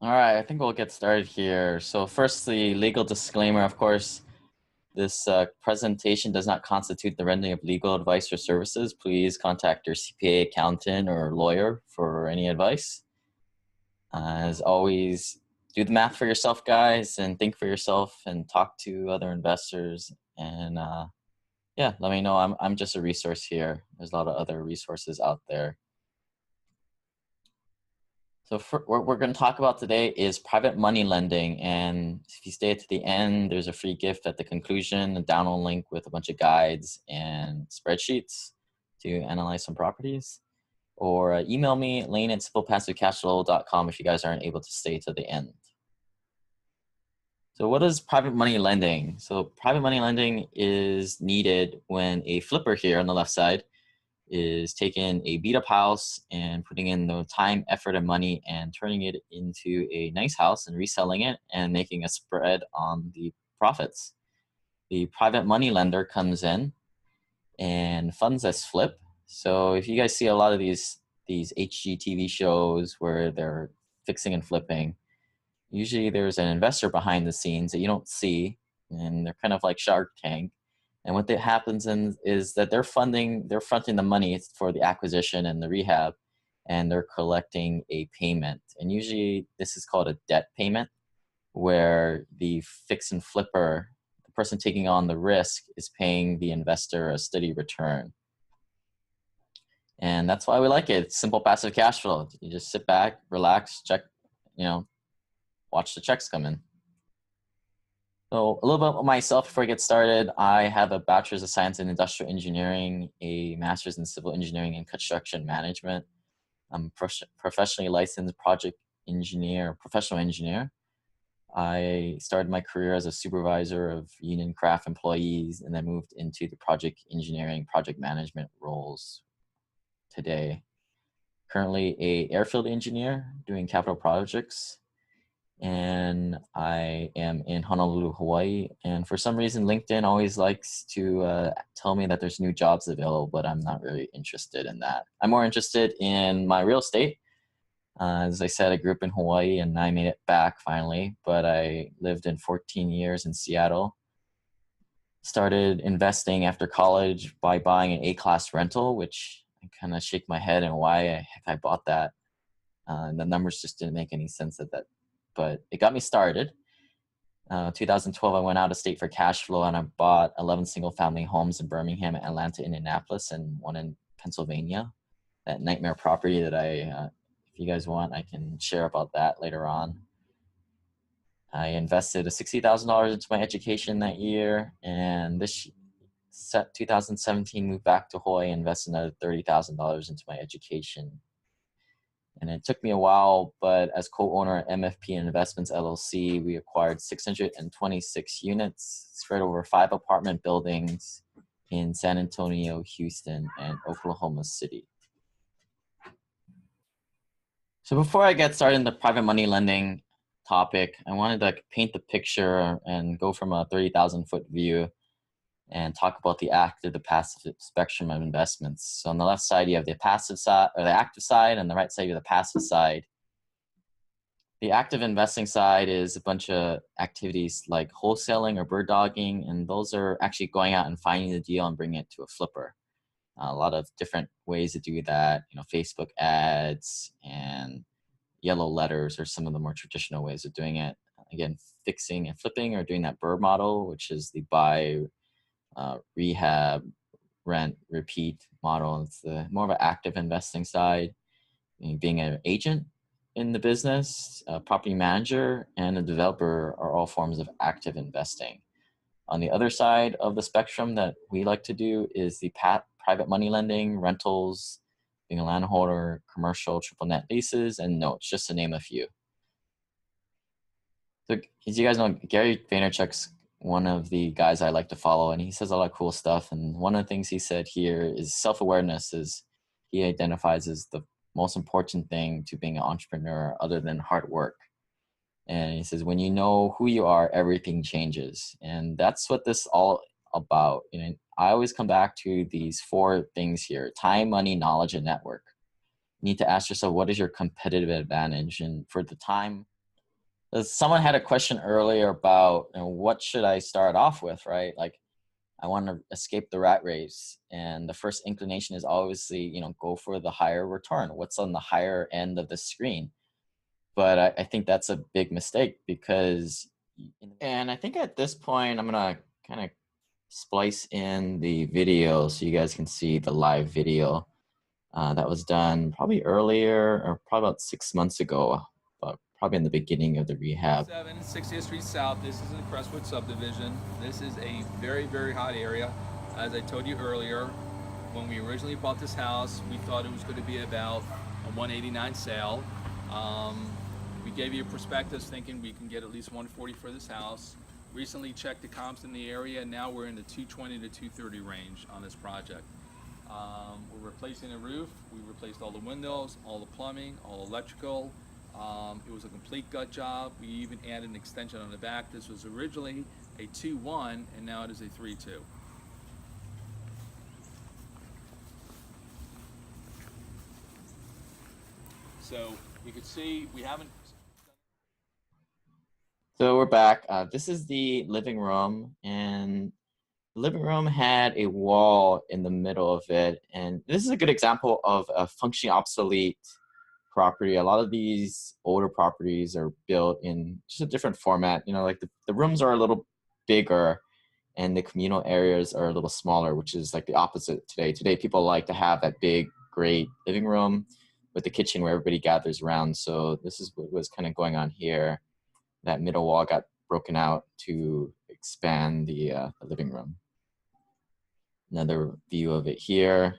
All right, I think we'll get started here. So firstly, legal disclaimer, of course, this presentation does not constitute the rendering of legal advice or services. Please contact your CPA, accountant, or lawyer for any advice. As always, do the math for yourself, guys, and think for yourself and talk to other investors. And yeah, let me know. I'm just a resource here. There's a lot of other resources out there. So what we're going to talk about today is private money lending. And if you stay to the end, there's a free gift at the conclusion, a download link with a bunch of guides and spreadsheets to analyze some properties. Or email me, lane@simplepassivecashflow.com if you guys aren't able to stay to the end. So what is private money lending? So private money lending is needed when a flipper here on the left side is taking a beat up house and putting in the time, effort, and money and turning it into a nice house and reselling it and making a spread on the profits. The private money lender comes in and funds this flip. So if you guys see a lot of these HGTV shows where they're fixing and flipping, usually there's an investor behind the scenes that you don't see, and they're kind of like Shark Tank. And what that happens is that they're fronting the money for the acquisition and the rehab, and they're collecting a payment. And usually this is called a debt payment, where the fix and flipper, the person taking on the risk, is paying the investor a steady return. And that's why we like it. It's simple passive cash flow. You just sit back, relax, check, watch the checks come in. So a little bit about myself before I get started. I have a bachelor's of science in industrial engineering, a master's in civil engineering and construction management. I'm professionally licensed project engineer, professional engineer. I started my career as a supervisor of union craft employees and then moved into the project engineering, project management roles today. Currently a airfield engineer doing capital projects. And I am in Honolulu, Hawaii. And for some reason, LinkedIn always likes to tell me that there's new jobs available, but I'm not really interested in that. I'm more interested in my real estate. As I said, I grew up in Hawaii and I made it back finally, but I lived in 14 years in Seattle. Started investing after college by buying an A-class rental, which I kind of shake my head and why the heck I bought that. The numbers just didn't make any sense at that, but it got me started. 2012, I went out of state for cash flow and I bought 11 single family homes in Birmingham, Atlanta, Indianapolis, and one in Pennsylvania. That nightmare property that if you guys want, I can share about that later on. I invested $60,000 into my education that year, and this 2017 moved back to Hawaii and invested another $30,000 into my education. And it took me a while, but as co-owner at MFP Investments LLC, we acquired 626 units spread over 5 apartment buildings in San Antonio, Houston, and Oklahoma City. So before I get started in the private money lending topic, I wanted to paint the picture and go from a 30,000-foot view and talk about the active, the passive spectrum of investments. So on the left side, you have the passive side, or the active side, and on the right side, you have the passive side. The active investing side is a bunch of activities like wholesaling or bird dogging, and those are actually going out and finding the deal and bringing it to a flipper. A lot of different ways to do that, Facebook ads and yellow letters are some of the more traditional ways of doing it. Again, fixing and flipping or doing that bird model, which is the buy, rehab, rent, repeat model. It's the more of an active investing side. Being an agent in the business, a property manager, and a developer are all forms of active investing. On the other side of the spectrum that we like to do is the private money lending, rentals, being a landholder, commercial, triple net leases, and notes, just to name a few. So as you guys know, Gary Vaynerchuk's one of the guys I like to follow, and he says a lot of cool stuff. And one of the things he said here is self-awareness is he identifies as the most important thing to being an entrepreneur other than hard work. And he says, when you know who you are, everything changes. And that's what this is all about. I always come back to these 4 things here: time, money, knowledge, and network. You need to ask yourself, what is your competitive advantage? And for the time, Someone had a question earlier about, what should I start off with, right? Like, I want to escape the rat race, and the first inclination is obviously, go for the higher return. What's on the higher end of the screen? But I think that's a big mistake because, and I think at this point, I'm gonna kind of splice in the video so you guys can see the live video that was done probably earlier, or probably about 6 months ago, but probably in the beginning of the rehab. 60th Street South. This is in the Crestwood subdivision. This is a very, very hot area. As I told you earlier, when we originally bought this house, we thought it was going to be about a 189 sale. We gave you a prospectus thinking we can get at least 140 for this house. Recently checked the comps in the area, and now we're in the 220 to 230 range on this project. We're replacing the roof. We replaced all the windows, all the plumbing, all electrical. It was a complete gut job. We even added an extension on the back. This was originally a 2-1, and now it is a 3-2. So you can see we haven't. So we're back. This is the living room, and the living room had a wall in the middle of it. And this is a good example of a functionally obsolete property. A lot of these older properties are built in just a different format. Like the rooms are a little bigger and the communal areas are a little smaller, which is like the opposite today. Today, people like to have that big, great living room with the kitchen where everybody gathers around. So this is what was kind of going on here. That middle wall got broken out to expand the living room. Another view of it here.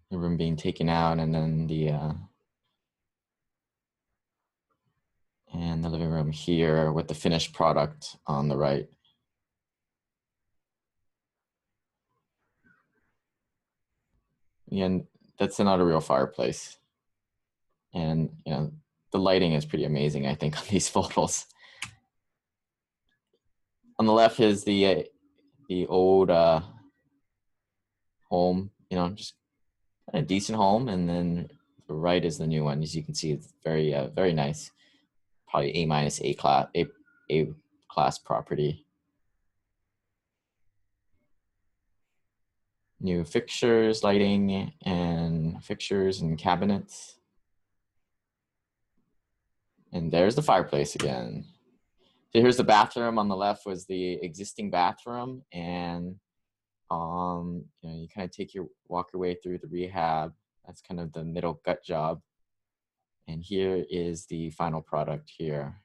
The room being taken out, and then and the living room here with the finished product on the right. Again, that's not a real fireplace. And the lighting is pretty amazing, I think, on these photos. On the left is the old home, just a decent home, and then the right is the new one. As you can see, it's very very nice. Probably A class property. New fixtures, lighting, and fixtures and cabinets. And there's the fireplace again. So here's the bathroom. On the left was the existing bathroom, and you kind of walk your way through the rehab. That's kind of the middle gut job. And here is the final product here.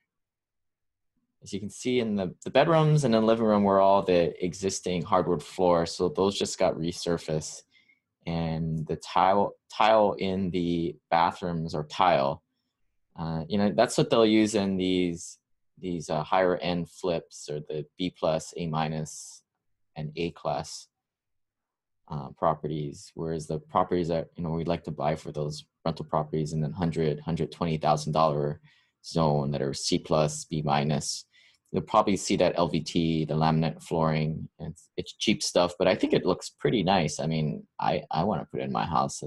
As you can see, in the bedrooms and the living room were all the existing hardwood floors, so those just got resurfaced. And the tile in the bathrooms are tile. That's what they'll use in these higher end flips, or the B+, A-, and A class properties, whereas the properties that we'd like to buy for those rental properties in the $120,000 zone that are C+, B-, you'll probably see that LVT, the laminate flooring. It's cheap stuff, but I think it looks pretty nice. I mean, I want to put it in my house.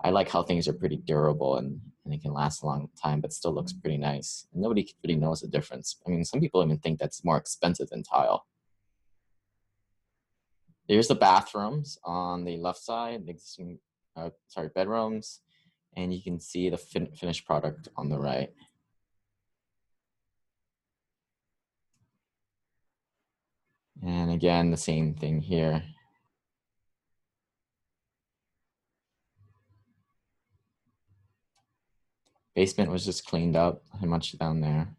I like how things are pretty durable and they can last a long time, but still looks pretty nice. And nobody really knows the difference. I mean, some people even think that's more expensive than tile. Here's the bathrooms on the left side, the existing, bedrooms, and you can see the finished product on the right. And again, the same thing here. Basement was just cleaned up, not much down there.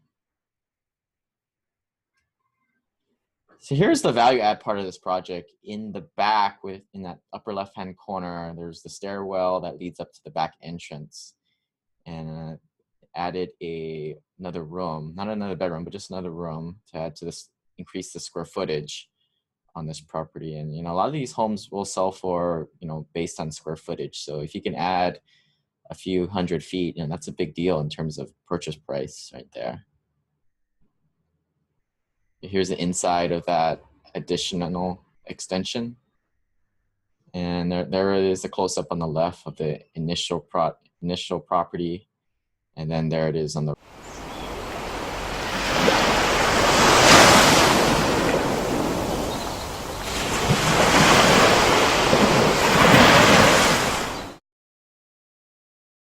So here's the value add part of this project. In the back, in that upper left-hand corner, there's the stairwell that leads up to the back entrance. And added another room, not another bedroom, but just another room to add to this, increase the square footage on this property. And a lot of these homes will sell for based on square footage. So if you can add a few 100 feet, that's a big deal in terms of purchase price right there. Here's the inside of that additional extension. And there is a close-up on the left of the initial initial property, and then there it is on the